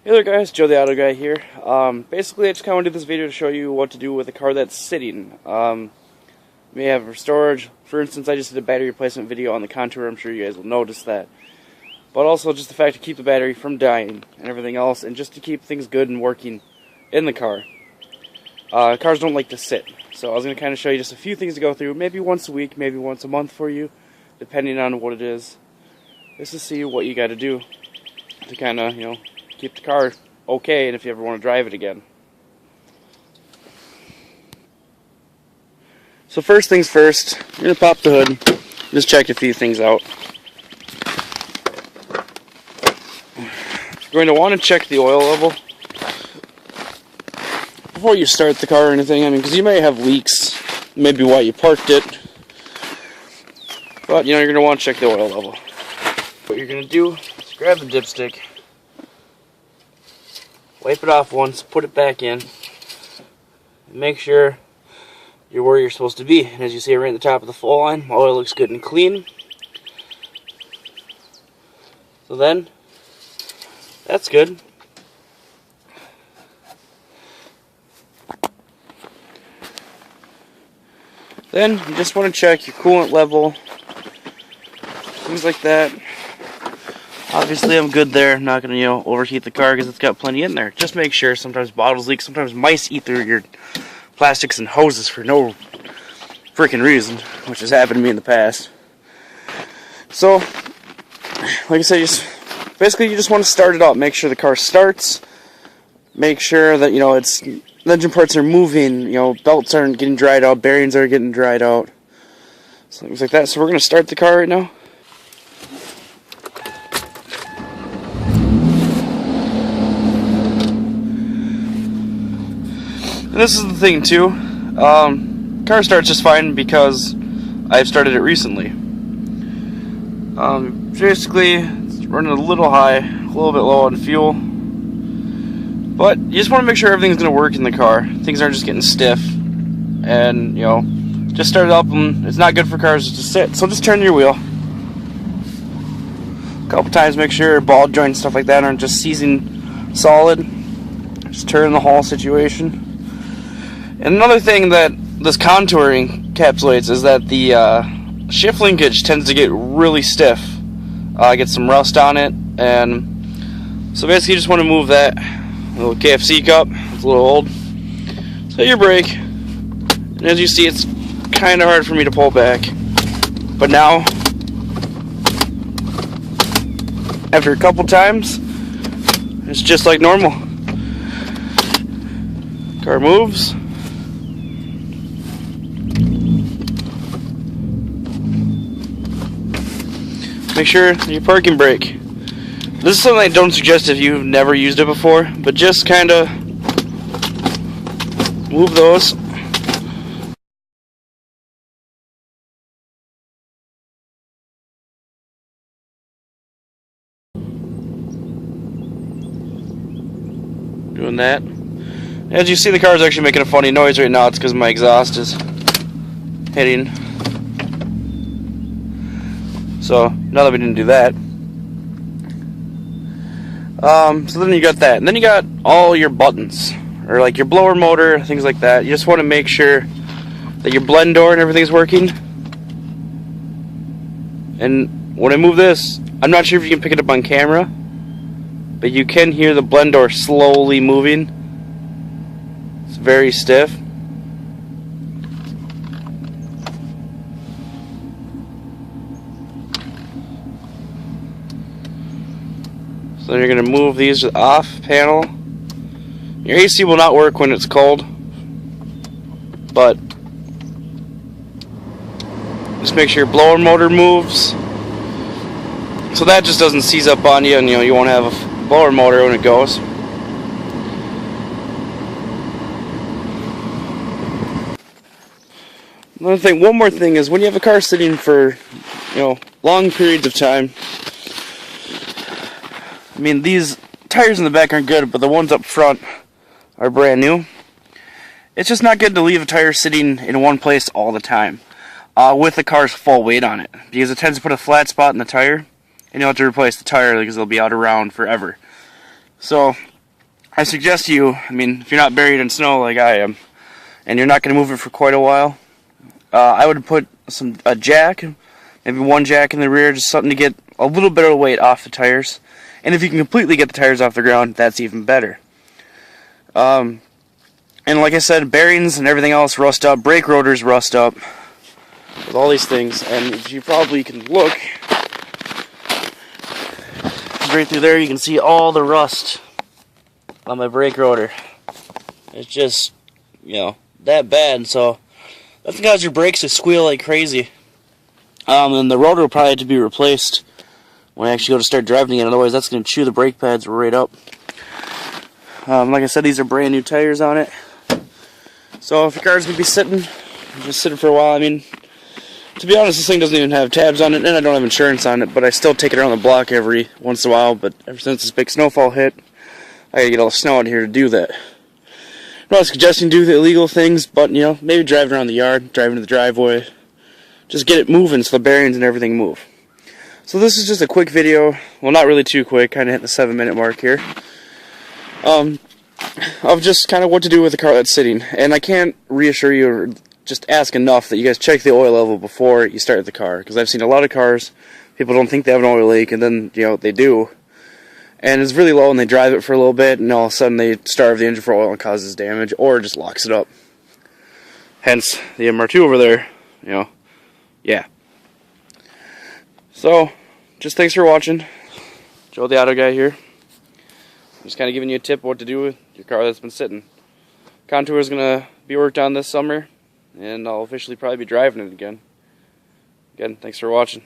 Hey there guys, JoeTheAutoGuy here. Basically I just kind of want to do this video to show you what to do with a car that's sitting. You may have for storage. For instance, I just did a battery replacement video on the Contour. I'm sure you guys will notice that. But also just the fact to keep the battery from dying and everything else, and just to keep things good and working in the car. Cars don't like to sit. So I was going to kind of show you just a few things to go through, maybe once a week, maybe once a month for you, depending on what it is. Just to see what you got to do to kind of, keep the car okay, and if you ever want to drive it again. So first things first, you're going to pop the hood, just check a few things out. You're going to want to check the oil level before you start the car or anything, because you may have leaks, maybe why you parked it, but you're going to want to check the oil level. What you're going to do is grab the dipstick, wipe it off once, put it back in, and make sure you're where you're supposed to be. And as you see right at the top of the flow line, my oil looks good and clean. So then, that's good. Then you just want to check your coolant level, things like that. Obviously I'm good there. I'm not going to overheat the car because it's got plenty in there. Just make sure. Sometimes bottles leak, sometimes mice eat through your plastics and hoses for no freaking reason, which has happened to me in the past. So, like I said, basically you just want to start it up. Make sure the car starts. Make sure that its engine parts are moving. Belts aren't getting dried out, bearings are getting dried out, so things like that. So we're going to start the car right now. And this is the thing too, car starts just fine because I've started it recently. Basically, it's running a little high, a little bit low on fuel, but you just want to make sure everything's going to work in the car. Things aren't just getting stiff, and just start it up, and it's not good for cars to sit, so just turn your wheel a couple times, make sure ball joints and stuff like that aren't just seizing solid. Just turn the whole situation. And another thing that this contouring encapsulates is that the shift linkage tends to get really stiff. Get some rust on it, and so basically you just want to move that little KFC cup. It's a little old. So your brake, and as you see, it's kind of hard for me to pull back. But now, after a couple times, it's just like normal. Car moves. Make sure your parking brake. This is something I don't suggest if you've never used it before, but just kind of move those. Doing that. As you see, the car is actually making a funny noise right now. It's because my exhaust is hitting. So, now that we didn't do that. So then you got that. And then you got all your buttons. Or like your blower motor, things like that. You just want to make sure that your blend door and everything's working. And when I move this, I'm not sure if you can pick it up on camera, but you can hear the blend door slowly moving. It's very stiff. So then you're going to move these to the off panel. Your AC will not work when it's cold, but just make sure your blower motor moves, so that just doesn't seize up on you, and you won't have a blower motor when it goes. Another thing, one more thing is when you have a car sitting for long periods of time. These tires in the back aren't good, but the ones up front are brand new. It's just not good to leave a tire sitting in one place all the time with the car's full weight on it, because it tends to put a flat spot in the tire, and you'll have to replace the tire because they'll be out around forever. So I suggest you, I mean, if you're not buried in snow like I am, and you're not going to move it for quite a while, I would put a jack, maybe one jack in the rear, just something to get a little bit of weight off the tires. And if you can completely get the tires off the ground, that's even better. And like I said, bearings and everything else rust up, brake rotors rust up, with all these things. And if you probably can look right through there, you can see all the rust on my brake rotor. It's just, you know, that bad. So that's gonna cause your brakes to squeal like crazy. And the rotor will probably have to be replaced when I actually go to start driving again. Otherwise, that's gonna chew the brake pads right up. Like I said, these are brand new tires on it. So if your car's gonna be sitting, just sitting for a while. I mean, to be honest, this thing doesn't even have tabs on it, and I don't have insurance on it. But I still take it around the block every once in a while. But ever since this big snowfall hit, I gotta get all the snow out here to do that. I'm not suggesting do the illegal things, but you know, maybe driving around the yard, driving to the driveway, just get it moving so the bearings and everything move. So this is just a quick video. Well, not really too quick, kind of hitting the 7-minute mark here. Of just kind of what to do with a car that's sitting. And I can't reassure you or just ask enough that you guys check the oil level before you start the car. Because I've seen a lot of cars, people don't think they have an oil leak, and then, you know, they do. And it's really low and they drive it for a little bit, and all of a sudden they starve the engine for oil and causes damage, or just locks it up. Hence, the MR2 over there, you know, yeah. So, just thanks for watching. Joe the Auto Guy here. I'm just kind of giving you a tip what to do with your car that's been sitting. Contour is going to be worked on this summer, and I'll officially probably be driving it again. Again, thanks for watching.